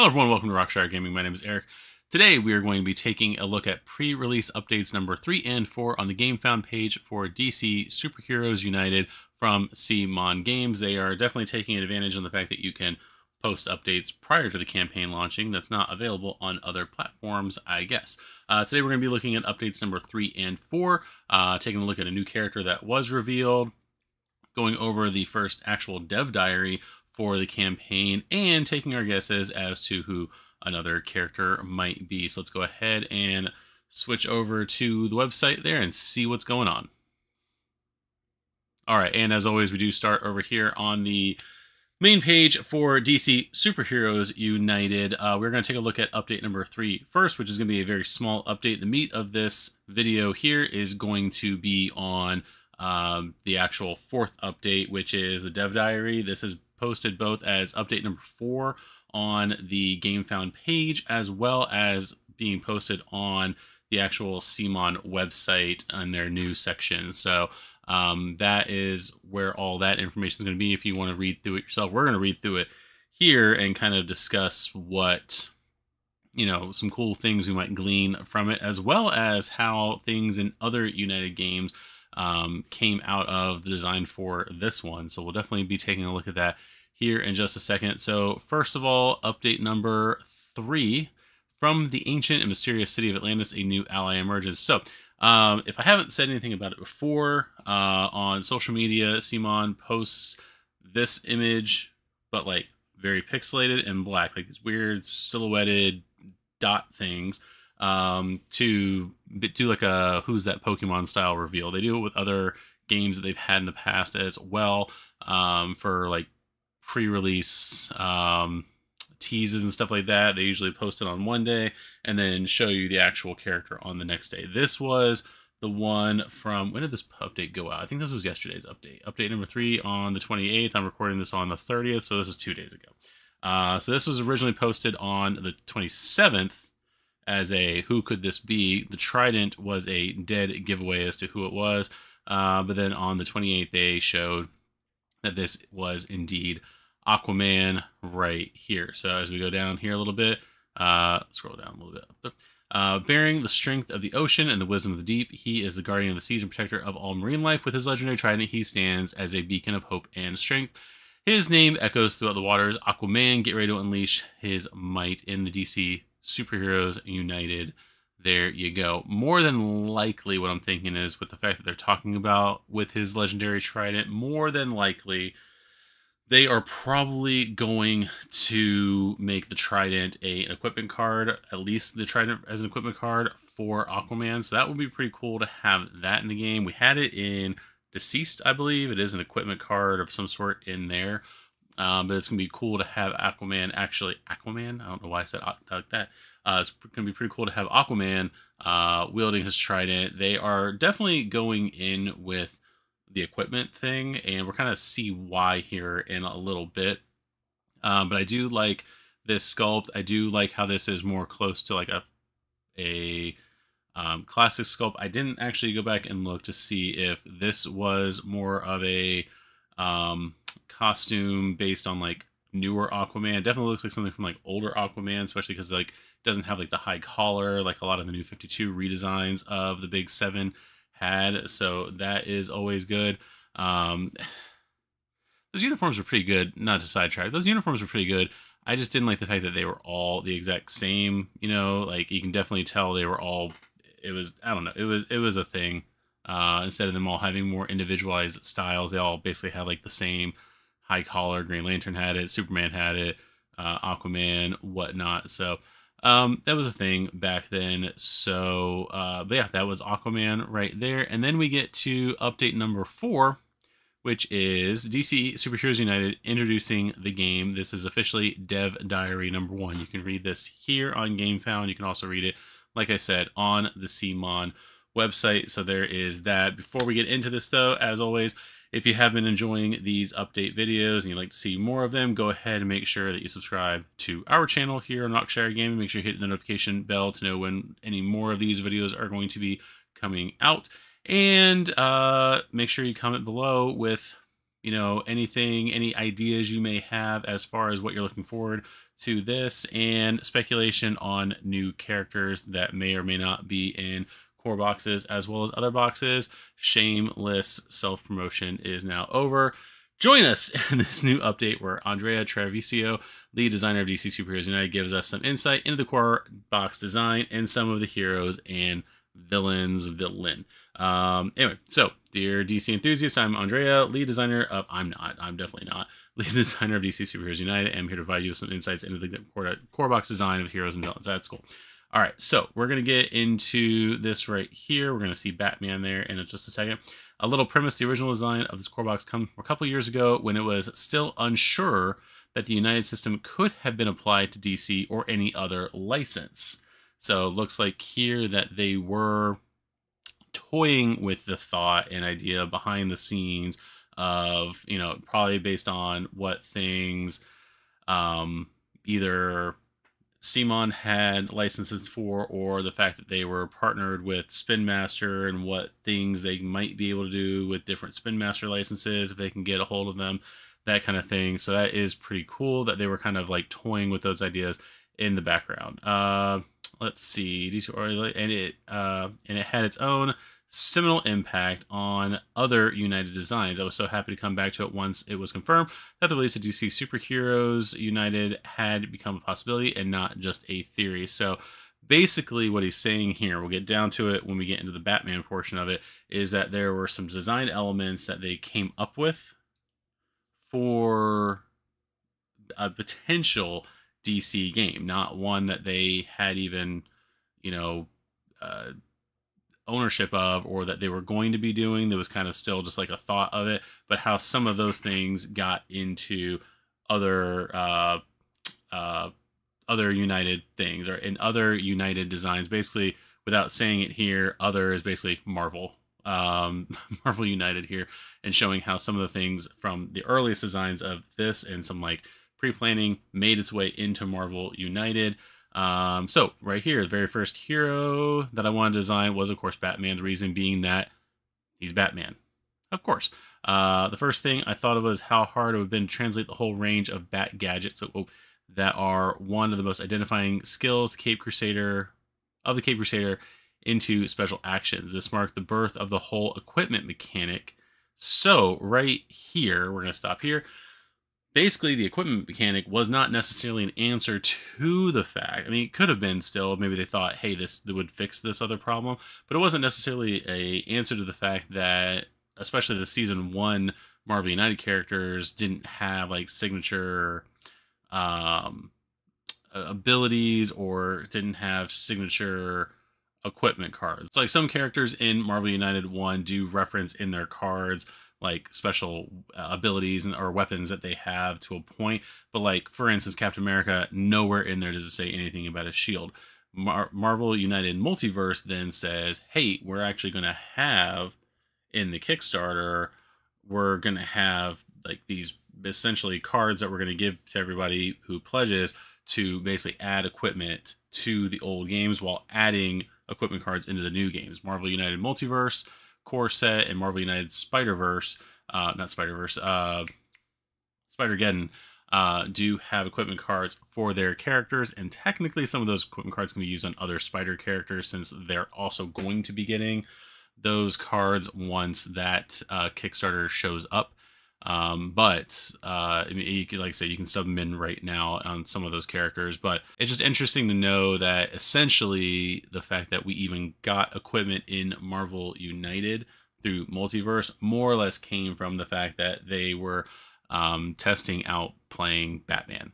Hello everyone, welcome to Rockshire Gaming. My name is Eric. Today we are going to be taking a look at pre-release updates number 3 and 4 on the Gamefound page for DC Superheroes United from CMON Games. They are definitely taking advantage of the fact that you can post updates prior to the campaign launching. That's not available on other platforms, I guess. Today we're going to be looking at updates number 3 and 4, taking a look at a new character that was revealed, going over the first actual dev diary for the campaign, and taking our guesses as to who another character might be. So let's go ahead and switch over to the website there and see what's going on. All right, and as always, we do start over here on the main page for DC Superheroes United. We're going to take a look at update number 3 first, which is going to be a very small update. The meat of this video here is going to be on the actual 4th update, which is the dev diary. This is posted both as update number 4 on the Gamefound page, as well as being posted on the actual CMON website on their news section. So that is where all that information is going to be. If you want to read through it yourself, we're going to read through it here and kind of discuss what, some cool things we might glean from it, as well as how things in other United games came out of the design for this one. So we'll definitely be taking a look at that here in just a second. So first of all, update number 3, from the ancient and mysterious city of Atlantis, a new ally emerges. So if I haven't said anything about it before, on social media, CMON posts this image, but like very pixelated and black, like these weird silhouetted dot things, to do like a Who's That Pokemon style reveal. They do it with other games that they've had in the past as well, for like pre-release teases and stuff like that. They usually post it on one day and then show you the actual character on the next day. This was the one from, when did this update go out? I think this was yesterday's update. Update number 3 on the 28th. I'm recording this on the 30th, so this is 2 days ago. So this was originally posted on the 27th as a who could this be. The trident was a dead giveaway as to who it was, but then on the 28th they showed that this was indeed Aquaman right here. So as we go down here a little bit, scroll down a little bit up there. Bearing the strength of the ocean and the wisdom of the deep, he is the guardian of the seas and protector of all marine life. With his legendary trident, he stands as a beacon of hope and strength. His name echoes throughout the waters. Aquaman, get ready to unleash his might in the DC Superheroes United. There you go. More than likely, what I'm thinking is, with the fact that they're talking about with his legendary trident, more than likely they are probably going to make the trident an equipment card, at least the trident as an equipment card for Aquaman. So that would be pretty cool to have that in the game. We had it in Deceased, I believe. It is an equipment card of some sort in there. But it's going to be cool to have Aquaman, Aquaman? I don't know why I said like that. It's going to be pretty cool to have Aquaman wielding his trident. They are definitely going in with the equipment thing, and we're kind of see why here in a little bit. But I do like this sculpt. I do like how this is more close to like a classic sculpt. I didn't actually go back and look to see if this was more of a costume based on like newer Aquaman. It definitely looks like something from like older Aquaman, especially because like it doesn't have like the high collar like a lot of the new 52 redesigns of the big 7 had. So that is always good. Those uniforms were pretty good. Not to sidetrack, those uniforms were pretty good. I just didn't like the fact that they were all the exact same. Like you can definitely tell they were all. It was, I don't know. It was a thing. Instead of them all having more individualized styles, they all basically had like the same high collar. Green Lantern had it. Superman had it. Aquaman, whatnot. So that was a thing back then. So, but yeah, that was Aquaman right there. And then we get to update number 4, which is DC Superheroes United introducing the game. This is officially Dev Diary number 1. You can read this here on Gamefound. You can also read it, like I said, on the CMON website. So there is that. Before we get into this, though, as always, if you have been enjoying these update videos and you'd like to see more of them, go ahead and make sure that you subscribe to our channel here on Rockshire Gaming. Make sure you hit the notification bell to know when any more of these videos are going to be coming out. And make sure you comment below with, anything, any ideas you may have as far as what you're looking forward to this, and speculation on new characters that may or may not be in core boxes as well as other boxes. Shameless self-promotion is now over. Join us in this new update where Andrea Treviso, lead designer of DC Superheroes United, gives us some insight into the core box design and some of the heroes and villain. Anyway, so dear DC enthusiasts, I'm Andrea, lead designer of, I'm definitely not, lead designer of DC Superheroes United. I'm here to provide you with some insights into the core box design of heroes and villains. That's cool. All right, so we're going to get into this right here. We're going to see Batman there in just a second. A little premise: the original design of this core box come a couple years ago when it was still unsure that the United system could have been applied to DC or any other license. So it looks like here that they were toying with the thought and idea behind the scenes of, you know, probably based on what things either CMON had licenses for, or the fact that they were partnered with Spin Master and what things they might be able to do with different Spin Master licenses if they can get a hold of them, that kind of thing. So that is pretty cool that they were kind of like toying with those ideas in the background. Let's see, and it had its own seminal impact on other United designs. I was so happy to come back to it once it was confirmed that the release of DC Superheroes United had become a possibility and not just a theory. So basically what he's saying here, we'll get down to it when we get into the Batman portion of it, is that there were some design elements that they came up with for a potential DC game, not one that they had even, you know, ownership of, or that they were going to be doing. There was kind of still just like a thought of it, but how some of those things got into other other United things, or in other United designs. Basically, without saying it here, other is basically Marvel. Marvel United here, and showing how some of the things from the earliest designs of this and some like pre-planning made its way into Marvel United. So right here, the very first hero that I wanted to design was, of course, Batman. The reason being that he's Batman, of course. The first thing I thought of was how hard it would have been to translate the whole range of Bat gadgets that are one of the most identifying skills, the Cape Crusader into special actions. This marked the birth of the whole equipment mechanic. So right here, we're going to stop here. Basically, the equipment mechanic was not necessarily an answer to the fact. I mean, it could have been still. Maybe they thought, hey, this would fix this other problem. But it wasn't necessarily an answer to the fact that, especially the Season 1 Marvel United characters didn't have, like, signature abilities, or didn't have signature equipment cards. It's like some characters in Marvel United 1 do reference in their cards like special abilities or weapons that they have to a point, but like, for instance, Captain America, nowhere in there does it say anything about a shield. Marvel United Multiverse then says, hey, we're actually going to have in the Kickstarter, we're going to have like these essentially cards that we're going to give to everybody who pledges to basically add equipment to the old games while adding equipment cards into the new games. Marvel United Multiverse core set and Marvel United Spider-Verse, Spider-Geddon, do have equipment cards for their characters, and technically some of those equipment cards can be used on other Spider characters, since they're also going to be getting those cards once that Kickstarter shows up. I mean, you can, like I said, you can sub them in right now on some of those characters, but it's just interesting to know that essentially the fact that we even got equipment in Marvel United through Multiverse more or less came from the fact that they were testing out playing Batman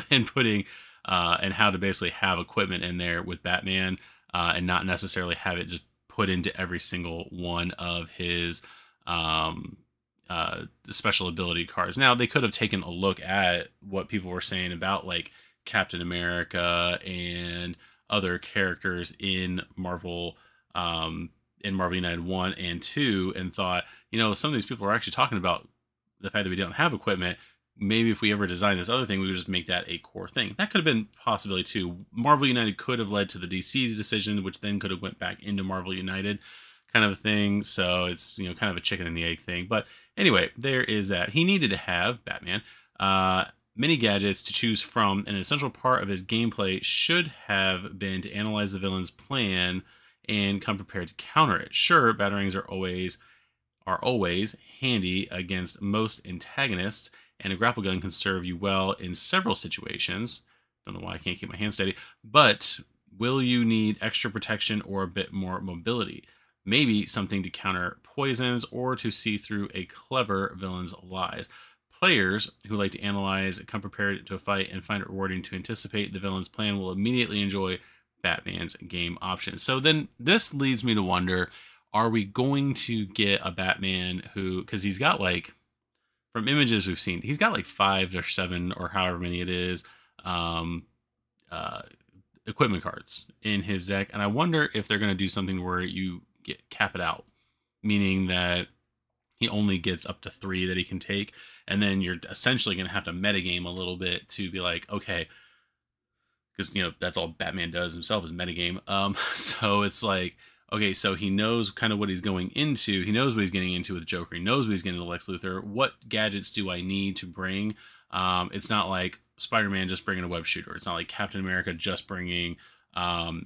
and putting and how to basically have equipment in there with Batman and not necessarily have it just put into every single one of his special ability cards. Now, they could have taken a look at what people were saying about like Captain America and other characters in Marvel United 1 and 2 and thought, you know, some of these people are actually talking about the fact that we don't have equipment. Maybe if we ever design this other thing, we would just make that a core thing. That could have been a possibility too. Marvel United could have led to the DC decision, which then could have went back into Marvel United kind of a thing. So it's, you know, kind of a chicken and the egg thing. But anyway, there is that. He needed to have Batman. many gadgets to choose from. An essential part of his gameplay should have been to analyze the villain's plan and come prepared to counter it. Sure, batarangs are always handy against most antagonists, and a grapple gun can serve you well in several situations. Don't know why I can't keep my hand steady, but will you need extra protection or a bit more mobility? Maybe something to counter poisons or to see through a clever villain's lies. Players who like to analyze, come prepared to a fight, and find it rewarding to anticipate the villain's plan will immediately enjoy Batman's game options. So then this leads me to wonder, are we going to get a Batman who, because he's got like, from images we've seen, he's got like 5 or 7 or however many it is, um, equipment cards in his deck. And I wonder if they're going to do something where you cap it out, meaning that he only gets up to 3 that he can take. And then you're essentially going to have to metagame a little bit to be like, okay, because, that's all Batman does himself is metagame. So it's like, okay, so he knows kind of what he's going into. He knows what he's getting into with Joker. He knows what he's getting into Lex Luthor. What gadgets do I need to bring? It's not like Spider-Man just bringing a web shooter. It's not like Captain America just bringing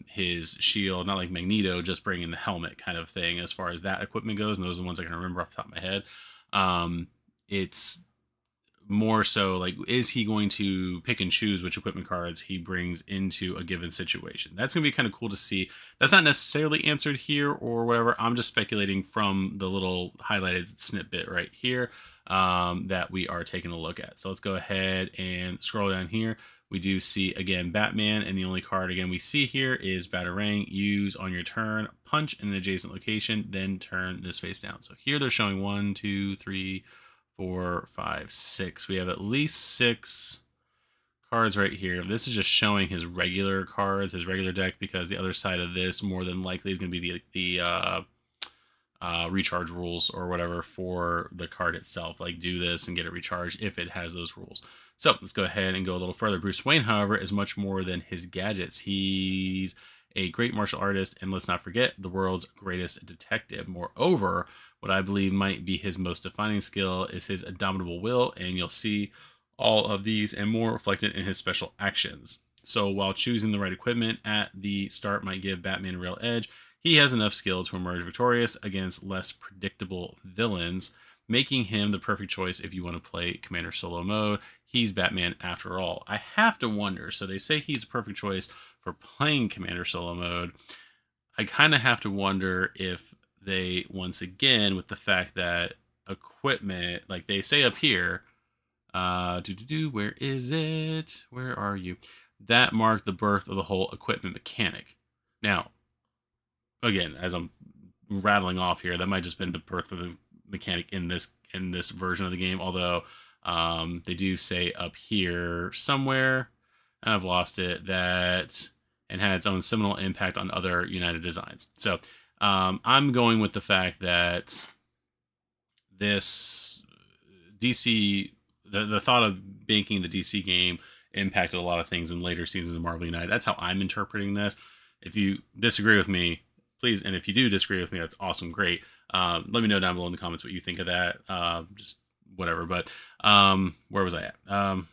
his shield. Not like Magneto just bringing the helmet kind of thing as far as that equipment goes. And those are the ones I can remember off the top of my head. It's more so like, is he going to pick and choose which equipment cards he brings into a given situation? That's going to be kind of cool to see. That's not necessarily answered here or whatever. I'm just speculating from the little highlighted snippet right here that we are taking a look at. So let's go ahead and scroll down here. We do see, again, Batman, and the only card, again, we see here is Batarang. Use on your turn, punch in an adjacent location, then turn this face down. So here they're showing 1, 2, 3, 4, 5, 6. We have at least 6 cards right here. This is just showing his regular cards, his regular deck, because the other side of this more than likely is going to be the recharge rules or whatever for the card itself. Like, do this and get it recharged if it has those rules. So let's go ahead and go a little further. Bruce Wayne, however, is much more than his gadgets. He's a great martial artist, and let's not forget, the world's greatest detective. Moreover, what I believe might be his most defining skill is his indomitable will, and you'll see all of these and more reflected in his special actions. So while choosing the right equipment at the start might give Batman a real edge, he has enough skill to emerge victorious against less predictable villains, making him the perfect choice if you want to play Commander Solo mode. He's Batman after all. I have to wonder, so they say he's a perfect choice for playing Commander Solo mode. I kind of have to wonder if they, once again, with the fact that equipment, like they say up here, where is it? Where are you? That marked the birth of the whole equipment mechanic. Now, again, as I'm rattling off here, that might just been the birth of the mechanic in this version of the game, although they do say up here somewhere, and I've lost it, that and had its own seminal impact on other United designs. So I'm going with the fact that this DC, the thought of making the DC game impacted a lot of things in later seasons of Marvel United. That's how I'm interpreting this. If you disagree with me, please, and if you do disagree with me, that's awesome, great. Let me know down below in the comments what you think of that. Just whatever. But where was I at? But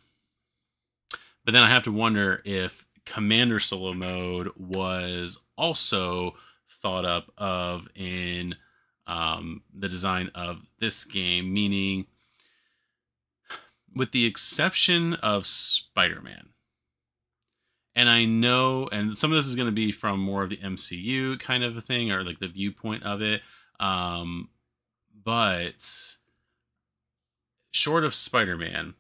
then I have to wonder if Commander Solo mode was also thought up of in the design of this game, meaning with the exception of Spider-Man. And I know, and some of this is going to be from more of the MCU kind of a thing, or like the viewpoint of it. But short of Spider-Man,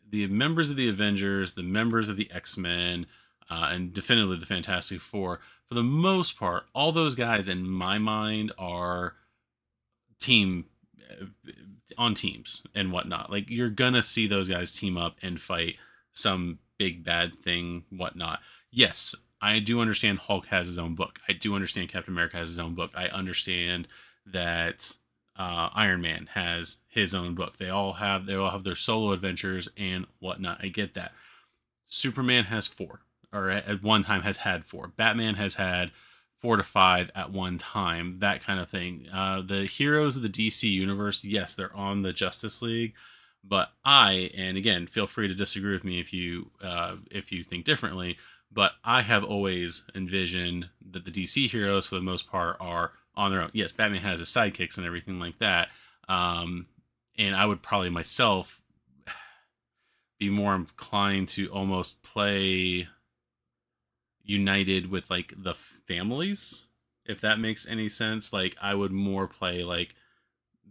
the members of the Avengers, the members of the X-Men, and definitively the Fantastic Four, for the most part, all those guys in my mind are on teams and whatnot. Like, you're gonna see those guys team up and fight some big bad thing, whatnot. Yes, I do understand Hulk has his own book. I do understand Captain America has his own book. I understand that Iron Man has his own book. They all have their solo adventures and whatnot. I get that. Superman has 4, or at one time has had 4. Batman has had 4 to 5 at one time, that kind of thing. The heroes of the DC universe, yes, they're on the Justice League, But and again, feel free to disagree with me if you think differently. But I have always envisioned that the DC heroes, for the most part, are on their own. Yes, Batman has his sidekicks and everything like that. And I would probably myself be more inclined to almost play united with like the families, if that makes any sense. Like I would more play like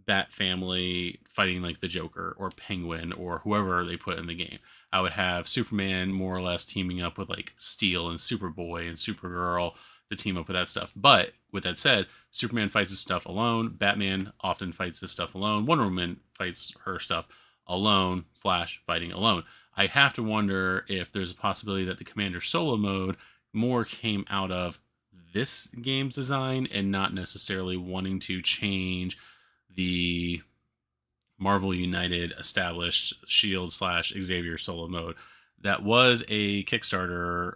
Bat family fighting like the Joker or Penguin or whoever they put in the game. I would have Superman more or less teaming up with like Steel and Superboy and Supergirl to team up with that stuff. But with that said, Superman fights his stuff alone. Batman often fights his stuff alone. Wonder Woman fights her stuff alone. Flash fighting alone. I have to wonder if there's a possibility that the Commander solo mode more came out of this game's design and not necessarily wanting to change the Marvel United established Shield / Xavier solo mode. That was a Kickstarter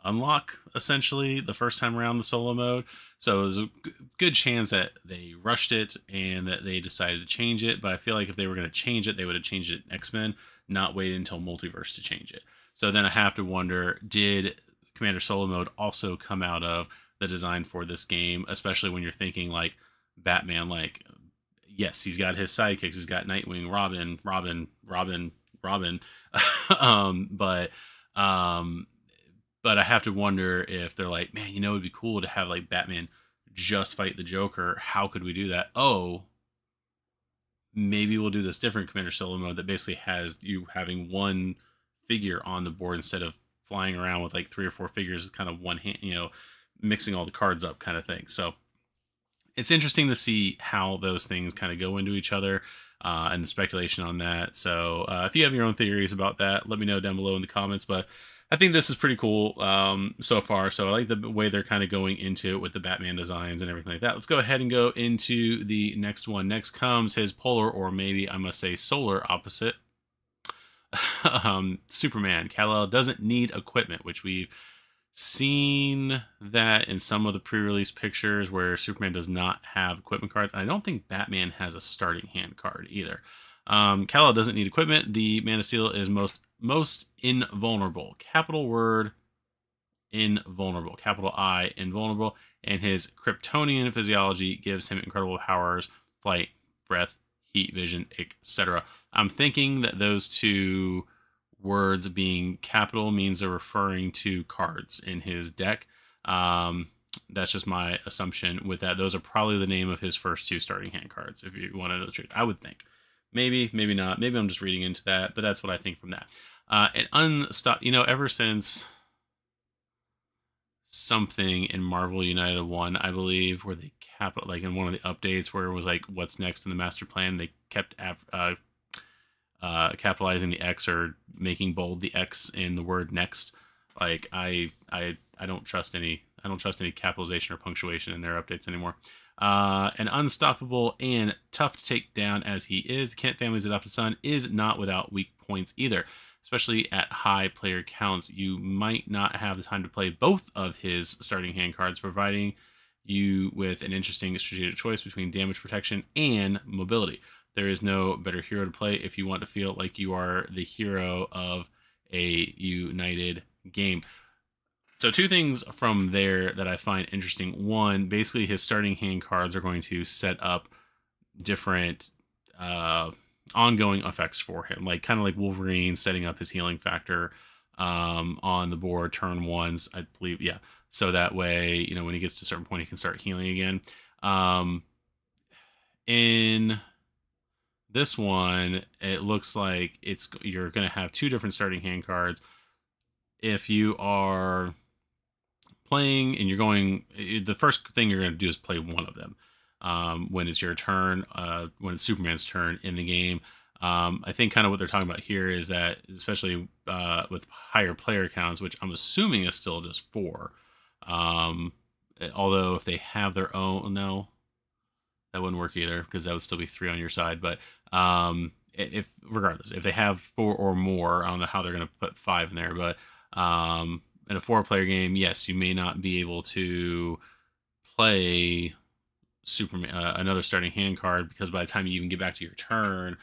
unlock, essentially, the first time around, the solo mode. So it was a good chance that they rushed it and that they decided to change it. But I feel like if they were going to change it, they would have changed it in X-Men, not wait until Multiverse to change it. So then I have to wonder, did Commander solo mode also come out of the design for this game, especially when you're thinking like Batman, like, yes, he's got his sidekicks, he's got Nightwing, Robin. But I have to wonder if they're like, man, it'd be cool to have like Batman just fight the Joker. How could we do that? Oh, maybe we'll do this different Commander solo mode that basically has you having one figure on the board instead of flying around with like 3 or 4 figures, kind of one hand, mixing all the cards up kind of thing. So it's interesting to see how those things kind of go into each other and the speculation on that. So if you have your own theories about that, let me know down below in the comments. But I think this is pretty cool so far. So I like the way they're kind of going into it with the Batman designs and everything like that. Let's go ahead and go into the next one. Next comes his polar, or maybe I must say solar opposite. Superman. Kal-El doesn't need equipment, which we've seen that in some of the pre-release pictures where Superman does not have equipment cards. I don't think Batman has a starting hand card either. Kal-El doesn't need equipment. The Man of Steel is most invulnerable. Capital word invulnerable. Capital I invulnerable. And his Kryptonian physiology gives him incredible powers: flight, breath, heat vision, etc. I'm thinking that those two words being capital means they're referring to cards in his deck. That's just my assumption with that. Those are probably the name of his first 2 starting hand cards, if you want to know the truth. I would think. Maybe not. Maybe I'm just reading into that, but that's what I think from that. And ever since something in Marvel United 1, I believe, where they capital, like in one of the updates where it was like, what's next in the master plan, they kept capitalizing the X or making bold the X in the word next. Like I don't trust any capitalization or punctuation in their updates anymore. And unstoppable and tough to take down as he is, the Kent family's adopted son is not without weak points either. Especially at high player counts, you might not have the time to play both of his starting hand cards, providing you with an interesting strategic choice between damage protection and mobility. There is no better hero to play if you want to feel like you are the hero of a United game. So 2 things from there that I find interesting. One, basically his starting hand cards are going to set up different ongoing effects for him, like kind of like Wolverine setting up his healing factor on the board turn 1s, I believe. Yeah. So that way, when he gets to a certain point, he can start healing again. In this one, it looks like you're going to have 2 different starting hand cards. If you are playing and you're going, the first thing you're going to do is play one of them when it's your turn, when it's Superman's turn in the game. I think kind of what they're talking about here is that, especially with higher player counts, which I'm assuming is still just 4. Although if they have their own, no, that wouldn't work either, because that would still be 3 on your side. But regardless, if they have 4 or more, I don't know how they're going to put 5 in there. But in a 4-player game, yes, you may not be able to play Superman another starting hand card, because by the time you even get back to your turn,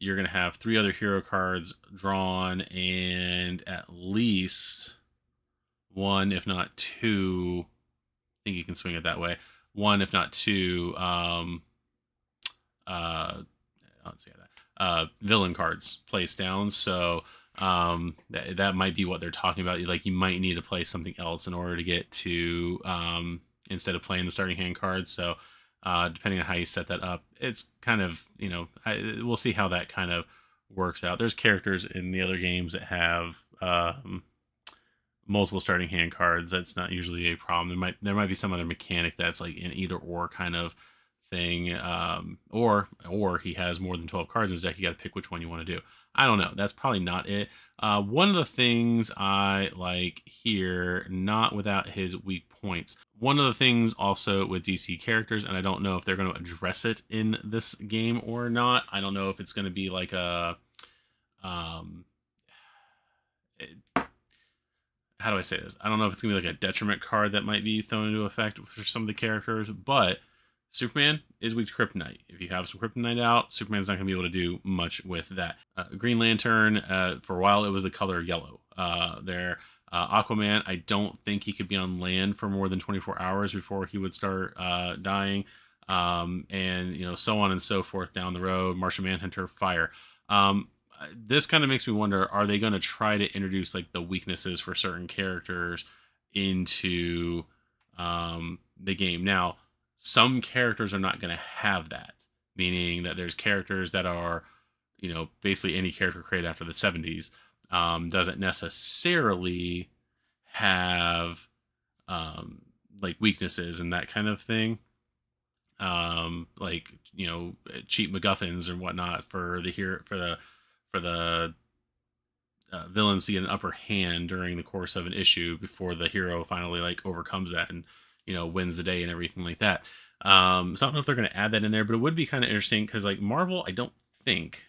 you're going to have 3 other hero cards drawn, and at least 1, if not 2, I think you can swing it that way. 1, if not 2, let's see that, villain cards placed down. So that might be what they're talking about. Like, you might need to play something else in order to get to, instead of playing the starting hand cards. So depending on how you set that up, it's kind of, we'll see how that kind of works out. There's characters in the other games that have multiple starting hand cards. That's not usually a problem. There might be some other mechanic that's like an either or kind of thing, or he has more than 12 cards in his deck. You got to pick which one you want to do. I don't know. That's probably not it. One of the things I like here, not without his weak points. One of the things also with DC characters, and I don't know if they're going to address it in this game or not. I don't know if it's going to be like a, how do I say this? I don't know if it's going to be like a detriment card that might be thrown into effect for some of the characters, but Superman is weak to Kryptonite. If you have some Kryptonite out, Superman's not going to be able to do much with that. Green Lantern, for a while, it was the color yellow. Aquaman, I don't think he could be on land for more than 24 hours before he would start dying. And, so on and so forth down the road. Martian Manhunter, fire. This kind of makes me wonder, are they going to try to introduce like the weaknesses for certain characters into the game? Now, some characters are not going to have that, meaning that there's characters that are, basically any character created after the 70s doesn't necessarily have like weaknesses and that kind of thing. Like, cheap MacGuffins and whatnot for the villains to get an upper hand during the course of an issue before the hero finally like overcomes that and wins the day and everything like that. So I don't know if they're going to add that in there, but it would be kind of interesting because like Marvel, I don't think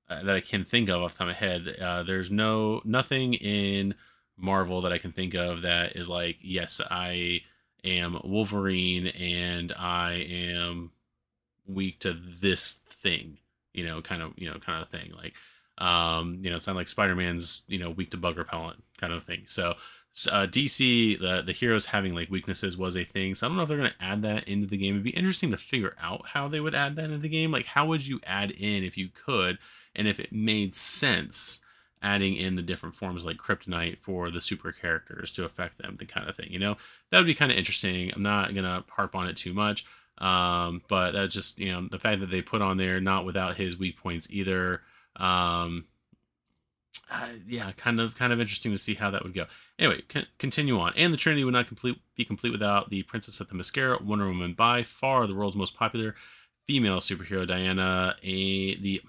that I can think of off the top of my head. There's nothing in Marvel that I can think of that is like, yes, I am Wolverine and I am weak to this thing, kind of thing. Like, it's not like Spider-Man's, weak to bug repellent kind of thing. So DC, the heroes having like weaknesses was a thing. So I don't know if they're going to add that into the game. It'd be interesting to figure out how they would add that into the game. Like, how would you add in, if you could, and if it made sense, adding in the different forms like Kryptonite for the super characters to affect them, the kind of thing, that would be kind of interesting. I'm not going to harp on it too much. But that's just, the fact that they put on there, not without his weak points either. Yeah, kind of interesting to see how that would go. Anyway, continue on. And the Trinity would not be complete without the Princess at the Mascara, Wonder Woman, by far the world's most popular female superhero. Diana, the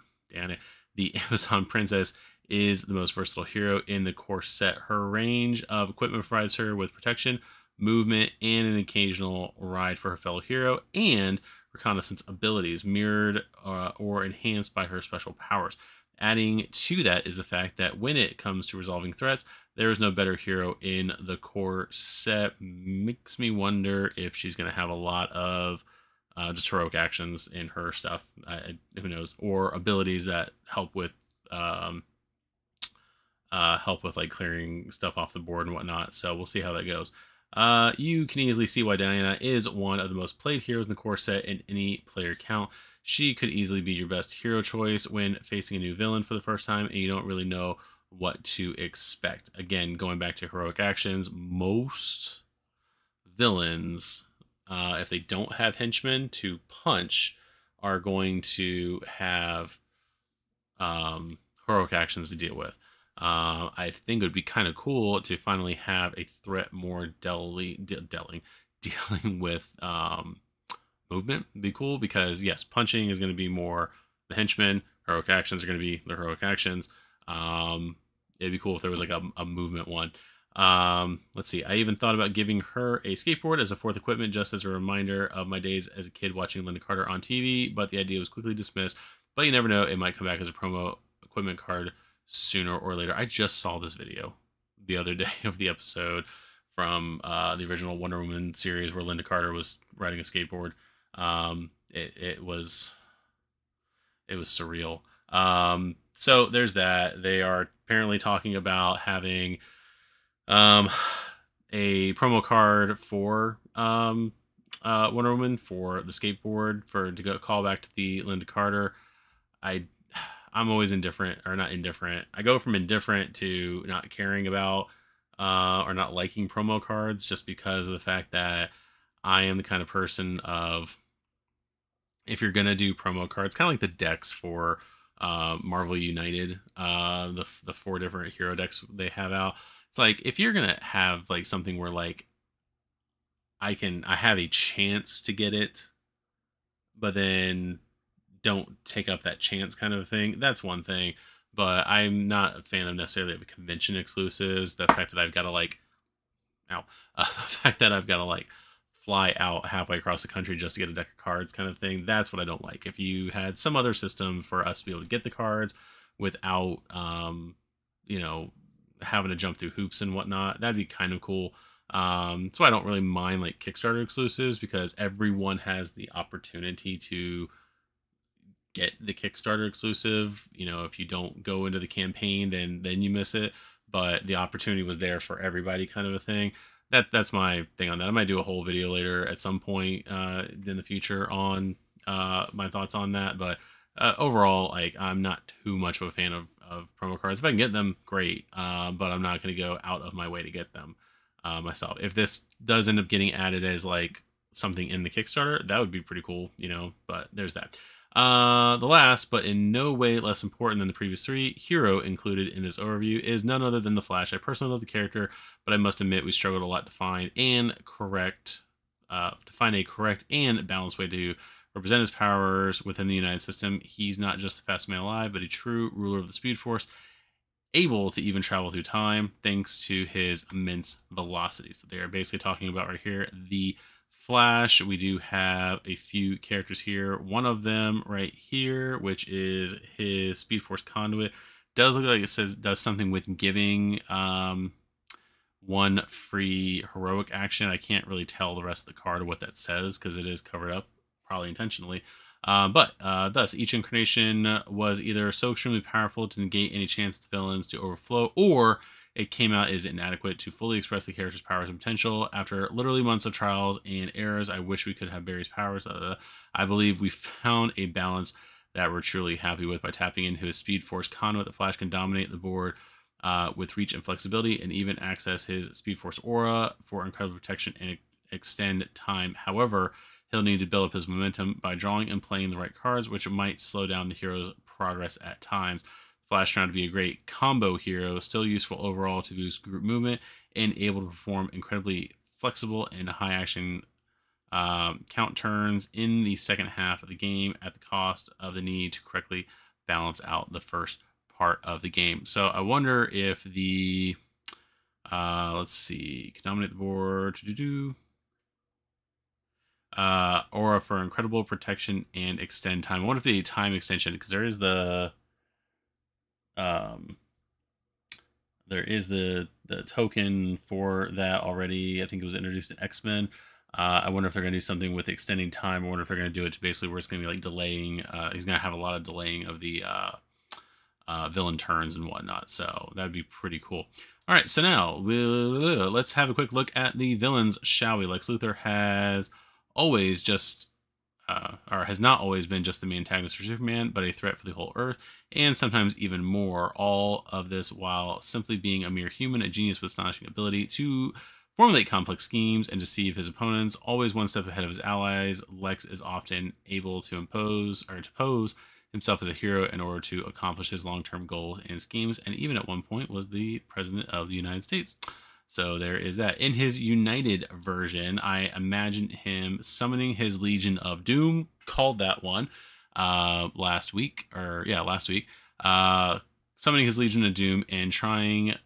Amazon Princess, is the most versatile hero in the core set. Her range of equipment provides her with protection, movement, and an occasional ride for her fellow hero, and reconnaissance abilities, mirrored or enhanced by her special powers. Adding to that is the fact that when it comes to resolving threats, there is no better hero in the core set. Makes me wonder if she's going to have a lot of just heroic actions in her stuff. Who knows? Or abilities that help with like clearing stuff off the board and whatnot. So we'll see how that goes. You can easily see why Diana is one of the most played heroes in the core set in any player count. She could easily be your best hero choice when facing a new villain for the first time and you don't really know what to expect. Again, going back to heroic actions, most villains, if they don't have henchmen to punch, are going to have heroic actions to deal with. I think it would be kind of cool to finally have a threat more dealing with movement. Would be cool because yes, punching is going to be more the henchmen. Heroic actions are going to be the heroic actions. It'd be cool if there was like a movement one. Let's see. I even thought about giving her a skateboard as a fourth equipment, just as a reminder of my days as a kid watching Linda Carter on TV. But the idea was quickly dismissed. But you never know; it might come back as a promo equipment card sooner or later. I just saw this video the other day of the episode from the original Wonder Woman series where Linda Carter was riding a skateboard. It was it was surreal. So there's that. They are apparently talking about having um, a promo card for Wonder Woman for the skateboard for to go call back to the Linda Carter. I I'm always indifferent, or not indifferent. I go from indifferent to not caring about or not liking promo cards just because of the fact that I am the kind of person of, if you're gonna do promo cards, kind of like the decks for Marvel United, the four different hero decks they have out. It's like, if you're gonna have like something where like I have a chance to get it, but then don't take up that chance kind of thing. That's one thing, but I'm not a fan of necessarily of convention exclusives. The fact that I've got to like, the fact that I've got to like fly out halfway across the country just to get a deck of cards kind of thing. That's what I don't like. If you had some other system for us to be able to get the cards without, you know, having to jump through hoops and whatnot, that'd be kind of cool. So I don't really mind like Kickstarter exclusives, because everyone has the opportunity to get the Kickstarter exclusive. You know, if you don't go into the campaign, then you miss it. But the opportunity was there for everybody, kind of a thing. That's my thing on that. I might do a whole video later at some point in the future on my thoughts on that. But overall, like, I'm not too much of a fan of promo cards. If I can get them, great. But I'm not going to go out of my way to get them myself. If this does end up getting added as like something in the Kickstarter, that would be pretty cool, you know. But there's that. The last, but in no way less important than the previous three, hero included in this overview is none other than the Flash. I personally love the character, but I must admit we struggled a lot to find a correct and balanced way to represent his powers within the United system. He's not just the fastest man alive, but a true ruler of the Speed Force, able to even travel through time thanks to his immense velocity. So they are basically talking about right here the Flash. We do have a few characters here. One of them right here, which is his Speed Force conduit, does look like it says does something with giving one free heroic action. I can't really tell the rest of the card what that says because it is covered up, probably intentionally. But thus, each incarnation was either so extremely powerful to negate any chance of the villains to overflow, or it came out as inadequate to fully express the character's powers and potential. After literally months of trials and errors, I wish we could have Barry's powers. I believe we found a balance that we're truly happy with by tapping into his Speed Force conduit. The Flash can dominate the board with reach and flexibility, and even access his Speed Force aura for incredible protection and extend time. However, he'll need to build up his momentum by drawing and playing the right cards, which might slow down the hero's progress at times. Flash turned out to be a great combo hero, still useful overall to boost group movement, and able to perform incredibly flexible and high action count turns in the second half of the game at the cost of the need to correctly balance out the first part of the game. So I wonder if the, let's see, can dominate the board, aura for incredible protection and extend time. I wonder if the time extension, because there is the token for that already. I think it was introduced in X-Men. I wonder if they're going to do something with extending time. I wonder if they're going to do it to basically where it's going to be like delaying. He's going to have a lot of delaying of the villain turns and whatnot. So that'd be pretty cool. All right, so now let's have a quick look at the villains, shall we? Lex Luthor has always just or has not always been just the main antagonist for Superman, but a threat for the whole Earth, and sometimes even more. All of this while simply being a mere human, a genius with astonishing ability to formulate complex schemes and deceive his opponents. Always one step ahead of his allies, Lex is often able to pose himself as a hero in order to accomplish his long-term goals and schemes, and even at one point was the president of the United States. So there is that. In his United version, I imagine him summoning his Legion of Doom, called that one, last week. Summoning his Legion of Doom and trying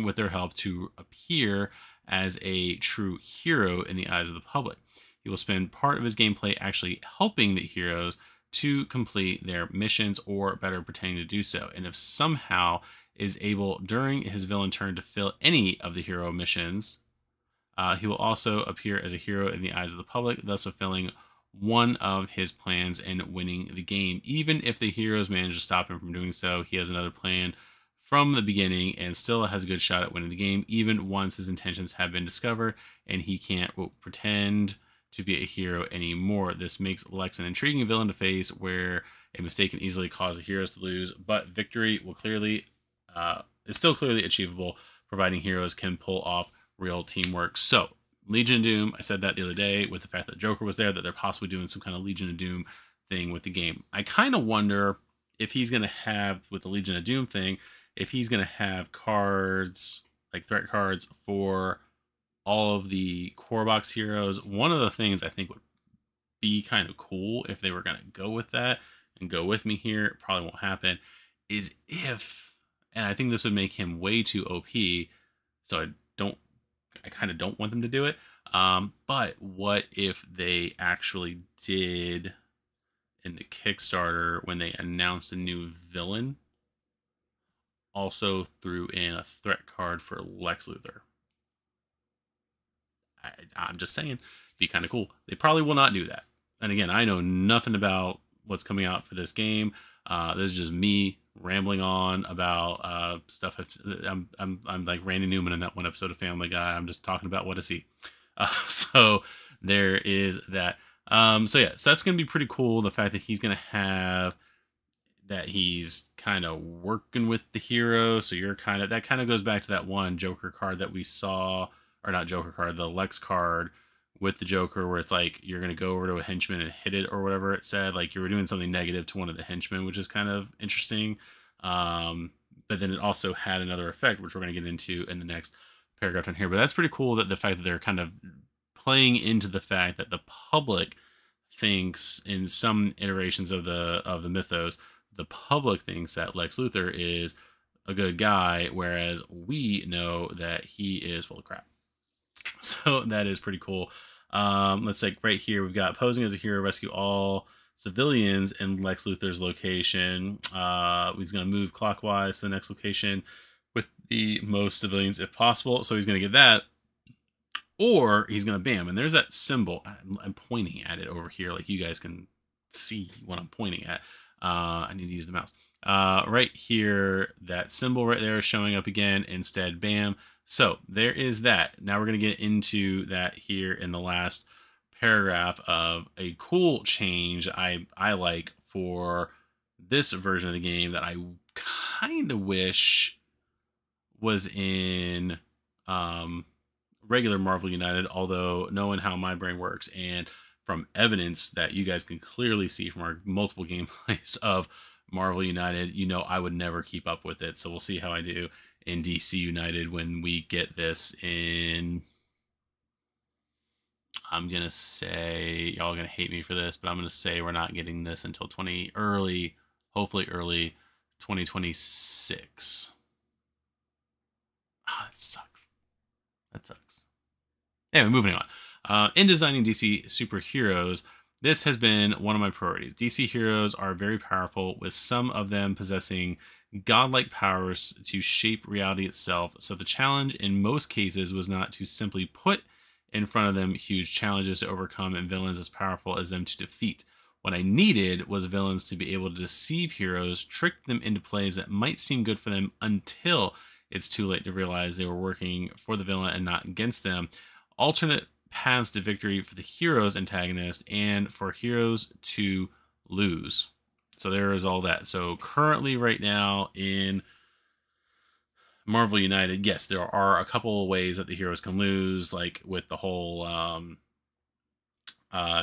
with their help to appear as a true hero in the eyes of the public. He will spend part of his gameplay actually helping the heroes to complete their missions, or better, pretending to do so. And if somehow is able during his villain turn to fill any of the hero missions, he will also appear as a hero in the eyes of the public, thus fulfilling one of his plans in winning the game. Even if the heroes manage to stop him from doing so, he has another plan from the beginning and still has a good shot at winning the game, even once his intentions have been discovered and he can't pretend to be a hero anymore. This makes Lex an intriguing villain to face, where a mistake can easily cause the heroes to lose, but victory will clearly is still clearly achievable, providing heroes can pull off real teamwork. So Legion of Doom, I said that the other day with the fact that Joker was there, that they're possibly doing some kind of Legion of Doom thing with the game. I kind of wonder if he's going to have, with the Legion of Doom thing, if he's going to have cards, like threat cards for all of the core box heroes. One of the things I think would be kind of cool if they were going to go with that and go with me here, it probably won't happen, is if, and I think this would make him way too OP, so I kind of don't want them to do it. But what if they actually did in the Kickstarter, when they announced a new villain, also threw in a threat card for Lex Luthor? I'm just saying, be kind of cool. They probably will not do that. And again, I know nothing about what's coming out for this game. This is just me rambling on about stuff. I'm like Randy Newman in that one episode of Family Guy. I'm just talking about what I see. So there is that. So yeah, so that's gonna be pretty cool. The fact that he's gonna have that, he's kind of working with the hero. So you're kind of, that kind of goes back to that one Joker card that we saw, or not Joker card, the Lex card with the Joker, where it's like you're going to go over to a henchman and hit it, or whatever it said. Like you were doing something negative to one of the henchmen, which is kind of interesting. But then it also had another effect, which we're going to get into in the next paragraph on here. But that's pretty cool, that the fact that they're kind of playing into the fact that the public thinks, in some iterations of the mythos, the public thinks that Lex Luthor is a good guy, whereas we know that he is full of crap. So that is pretty cool. Let's like right here, we've got posing as a hero, rescue all civilians in Lex Luthor's location. He's going to move clockwise to the next location with the most civilians if possible. So he's going to get that, or he's going to bam. And there's that symbol. I'm pointing at it over here, like you guys can see what I'm pointing at. I need to use the mouse. Right here, that symbol right there is showing up again. Instead, bam. So there is that. Now we're going to get into that here in the last paragraph of a cool change I like for this version of the game that I kind of wish was in regular Marvel United, although knowing how my brain works and from evidence that you guys can clearly see from our multiple gameplays of Marvel United, you know I would never keep up with it. So we'll see how I do in DC United when we get this in. I'm going to say, y'all are going to hate me for this, but I'm going to say we're not getting this until hopefully early 2026. Ah, that sucks. That sucks. Anyway, moving on. In designing DC superheroes, this has been one of my priorities. DC heroes are very powerful, with some of them possessing godlike powers to shape reality itself. So the challenge in most cases was not to simply put in front of them huge challenges to overcome and villains as powerful as them to defeat. What I needed was villains to be able to deceive heroes, trick them into plays that might seem good for them until it's too late to realize they were working for the villain and not against them. Alternate paths to victory for the hero's antagonist and for heroes to lose. So there is all that. So currently right now in Marvel United, yes, there are a couple of ways that the heroes can lose, like with the whole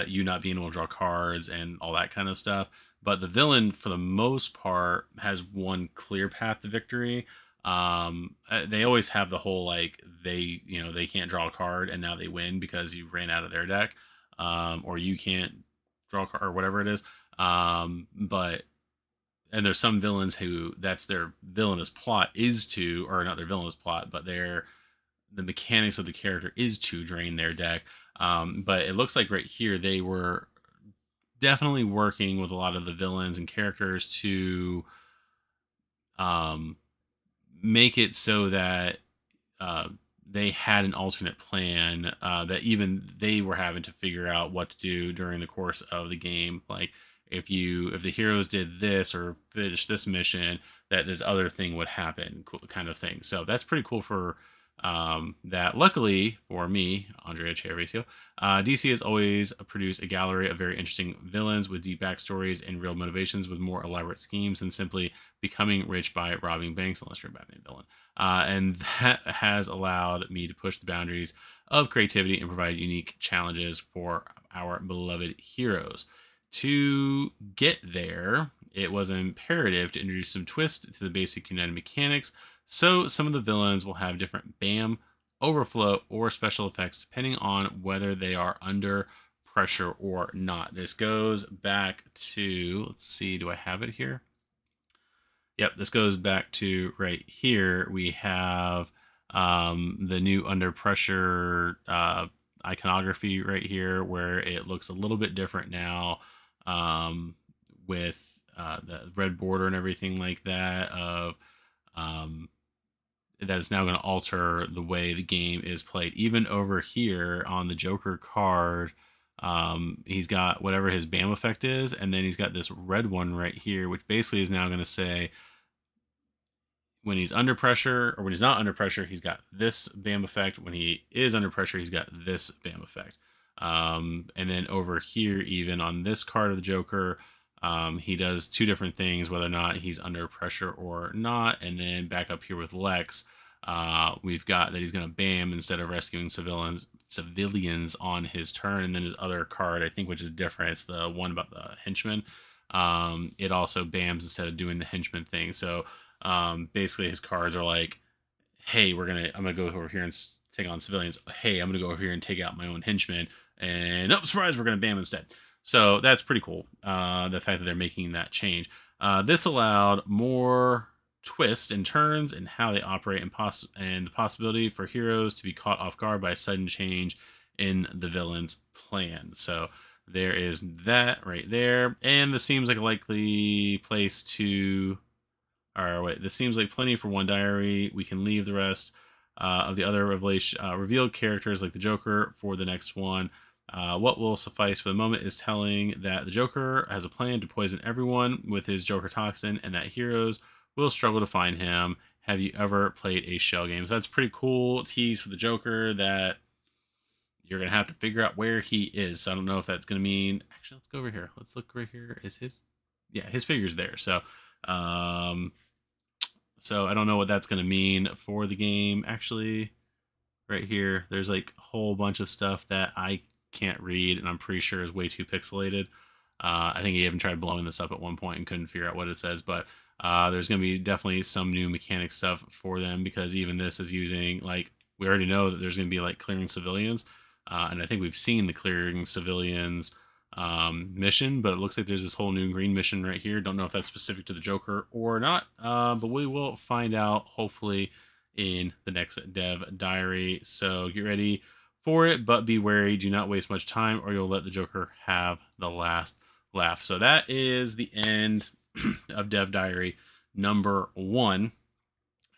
you not being able to draw cards and all that kind of stuff. But the villain, for the most part, has one clear path to victory. They always have the whole like they can't draw a card and now they win because you ran out of their deck, or you can't draw a card or whatever it is. But and there's some villains who that's their villainous plot is to, or not their villainous plot, but the mechanics of the character is to drain their deck. But it looks like right here they were definitely working with a lot of the villains and characters to make it so that they had an alternate plan that even they were having to figure out what to do during the course of the game. Like if the heroes did this or finished this mission, that this other thing would happen, cool kind of thing. So that's pretty cool for that. Luckily for me, Andrea Cervasio, DC has always produced a gallery of very interesting villains with deep backstories and real motivations, with more elaborate schemes than simply becoming rich by robbing banks, unless you're a Batman villain. And that has allowed me to push the boundaries of creativity and provide unique challenges for our beloved heroes. To get there, it was imperative to introduce some twist to the basic United mechanics, so some of the villains will have different BAM, overflow, or special effects depending on whether they are under pressure or not. This goes back to, let's see, do I have it here? Yep, this goes back to right here. We have the new under pressure iconography right here, where it looks a little bit different now with the red border and everything like that. That is now going to alter the way the game is played. Even over here on the Joker card, he's got whatever his BAM effect is, and then he's got this red one right here, which basically is now going to say when he's under pressure, or when he's not under pressure, he's got this BAM effect. When he is under pressure, he's got this BAM effect. And then over here, even on this card of the Joker, he does two different things, whether or not he's under pressure or not. And then back up here with Lex, we've got that he's going to BAM instead of rescuing civilians on his turn. And then his other card, I think, which is different, it's the one about the henchman. It also BAMs instead of doing the henchman thing. So basically his cards are like, hey, I'm gonna go over here and take on civilians. Hey, I'm gonna go over here and take out my own henchmen, and surprise, we're gonna BAM instead. So that's pretty cool, the fact that they're making that change. This allowed more twist and turns in how they operate, and the possibility for heroes to be caught off guard by a sudden change in the villain's plan. So there is that right there, and this seems like a likely place to... Or wait, this seems like plenty for one diary. We can leave the rest of the other revealed characters like the Joker for the next one. What will suffice for the moment is telling that the Joker has a plan to poison everyone with his Joker toxin, and that heroes will struggle to find him. Have you ever played a shell game? So that's pretty cool tease for the Joker, that you're going to have to figure out where he is. So I don't know if that's going to mean... Actually, let's go over here. Let's look right here. Is his... Yeah, his figure's there. So... So I don't know what that's going to mean for the game. Actually, right here, there's like a whole bunch of stuff that I can't read, and I'm pretty sure is way too pixelated. I think he even tried blowing this up at one point and couldn't figure out what it says, but there's going to be definitely some new mechanic stuff for them, because even this is using, like, we already know that there's going to be like clearing civilians, and I think we've seen the clearing civilians mission, but it looks like there's this whole new green mission right here. Don't know if that's specific to the Joker or not, but we will find out hopefully in the next dev diary. So get ready for it, but be wary. Do not waste much time, or you'll let the Joker have the last laugh. So that is the end of dev diary number 1,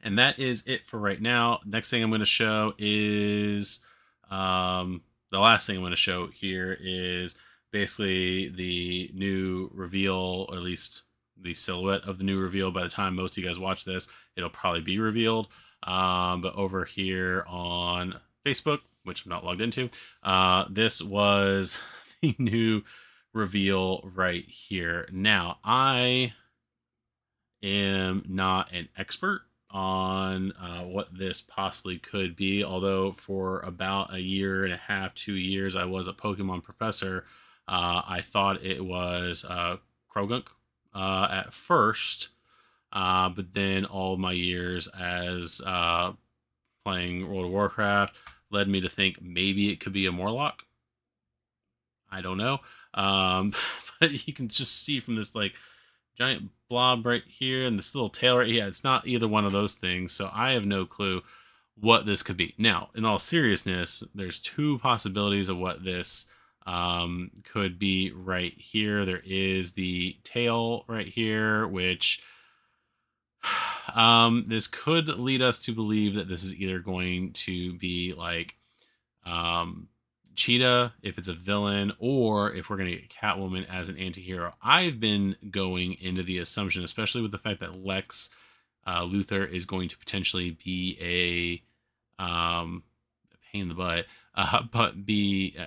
and that is it for right now. Next thing I'm going to show is the last thing I'm going to show here is basically the new reveal, or at least the silhouette of the new reveal. By the time most of you guys watch this, it'll probably be revealed. But over here on Facebook, which I'm not logged into, this was the new reveal right here. Now, I am not an expert on what this possibly could be, although for about a year and a half, 2 years, I was a Pokemon professor. I thought it was Krogunk at first, but then all my years as playing World of Warcraft led me to think maybe it could be a Morlock. I don't know, but you can just see from this like giant blob right here and this little tail right here, it's not either one of those things, so I have no clue what this could be. Now, in all seriousness, there's 2 possibilities of what this could be right here. There is the tail right here, which this could lead us to believe that this is either going to be like Cheetah if it's a villain, or if we're going to get Catwoman as an anti-hero. I've been going into the assumption, especially with the fact that Lex Luthor is going to potentially be a pain in the butt, but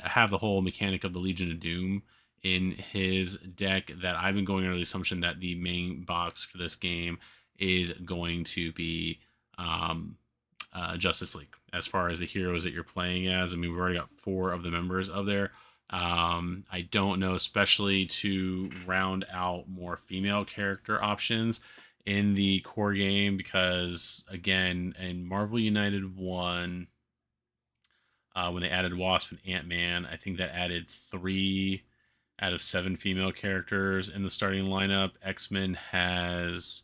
have the whole mechanic of the Legion of Doom in his deck, that I've been going under the assumption that the main box for this game is going to be Justice League as far as the heroes that you're playing as. I mean, we've already got 4 of the members of there. I don't know, especially to round out more female character options in the core game, because again, in Marvel United 1, when they added Wasp and Ant-Man, I think that added 3 out of 7 female characters in the starting lineup. X-Men has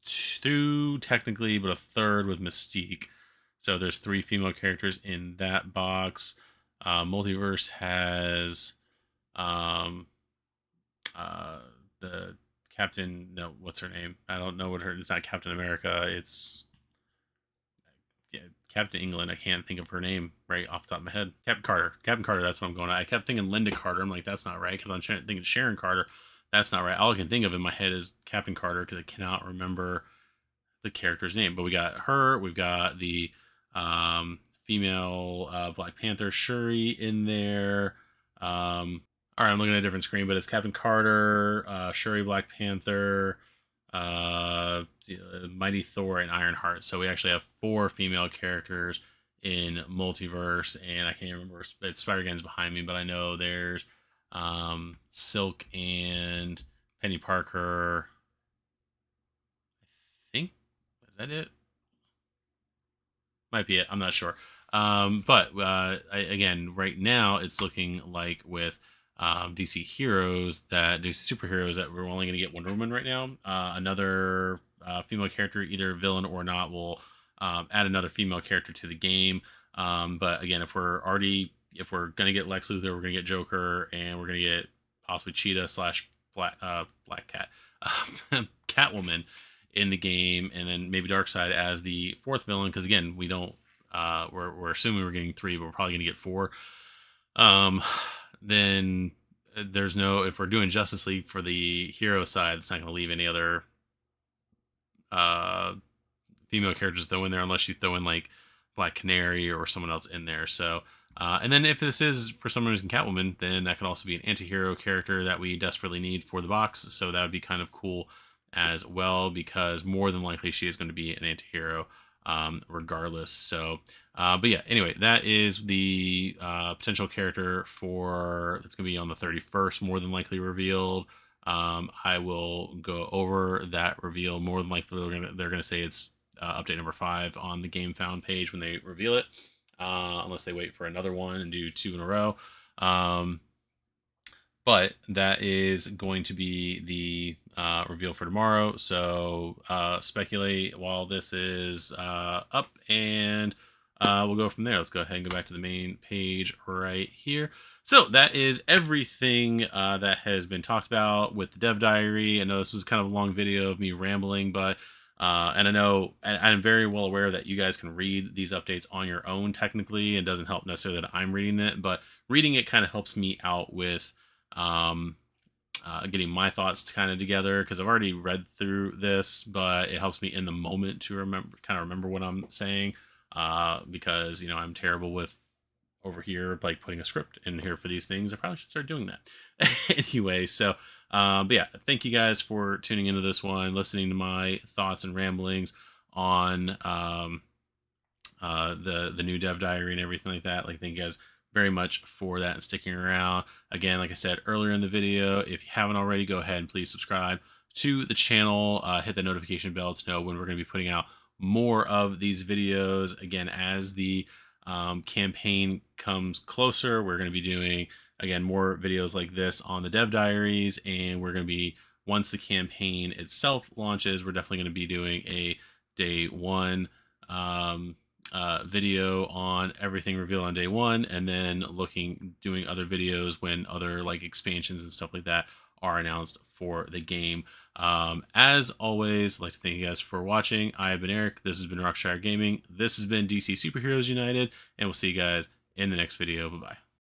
2 technically, but a third with Mystique. So there's 3 female characters in that box. Multiverse has the Captain, no, what's her name? I don't know what her, it's not Captain America. It's Captain England. I can't think of her name right off the top of my head. Captain Carter. Captain Carter, that's what I'm going on. I kept thinking Linda Carter. I'm like, that's not right. I kept on thinking Sharon Carter. That's not right. All I can think of in my head is Captain Carter, because I cannot remember the character's name. But we got her. We've got the female Black Panther Shuri in there. All right, I'm looking at a different screen, but it's Captain Carter, Shuri, Black Panther, Mighty Thor, and Ironheart. So we actually have 4 female characters in Multiverse, and I can't remember. It's Spider-Gwen's behind me, but I know there's Silk and Penny Parker. I think, is that it? Might be it. I'm not sure. But again, right now it's looking like with DC heroes, that DC superheroes, that we're only going to get Wonder Woman right now. Another female character, either villain or not, will add another female character to the game. But again, if we're going to get Lex Luthor, we're going to get Joker, and we're going to get possibly Cheetah / Black Cat, Catwoman in the game, and then maybe Darkseid as the 4th villain. Because again, we don't. We're assuming we're getting 3, but we're probably going to get 4. Then there's no, if we're doing Justice League for the hero side, it's not going to leave any other female characters to throw in there, unless you throw in like Black Canary or someone else in there. So and then if this is for someone who's in Catwoman, then that could also be an anti-hero character that we desperately need for the box. So that would be kind of cool as well, because more than likely she is going to be an anti-hero regardless. So but yeah, anyway, that is the potential character for that's going to be on the 31st, more than likely revealed. I will go over that reveal. More than likely they're going to say it's update number 5 on the Gamefound page when they reveal it, unless they wait for another one and do 2 in a row. But that is going to be the reveal for tomorrow. So speculate while this is up, and we'll go from there. Let's go ahead and go back to the main page right here. So that is everything that has been talked about with the dev diary. I know this was kind of a long video of me rambling, but and I know, and I'm very well aware that you guys can read these updates on your own technically. It doesn't help necessarily that I'm reading it, but reading it kind of helps me out with getting my thoughts kind of together, because I've already read through this, but it helps me in the moment to remember what I'm saying, because I'm terrible with over here like putting a script in here for these things. I probably should start doing that. Anyway, so but yeah, thank you guys for tuning into this one, listening to my thoughts and ramblings on the new dev diary and everything like that. Like, thank you guys very much for that and sticking around. Again, like I said earlier in the video, if you haven't already, go ahead and please subscribe to the channel. Hit the notification bell to know when we're going to be putting out more of these videos. Again, as the campaign comes closer, we're going to be doing, again, more videos like this on the dev diaries, and we're going to be, once the campaign itself launches, we're definitely going to be doing a day 1 video on everything revealed on day 1, and then doing other videos when other like expansions and stuff like that are announced for the game. As always, I'd like to thank you guys for watching. I have been Eric. This has been Rockshire Gaming. This has been DC Superheroes United, and we'll see you guys in the next video. Bye-bye.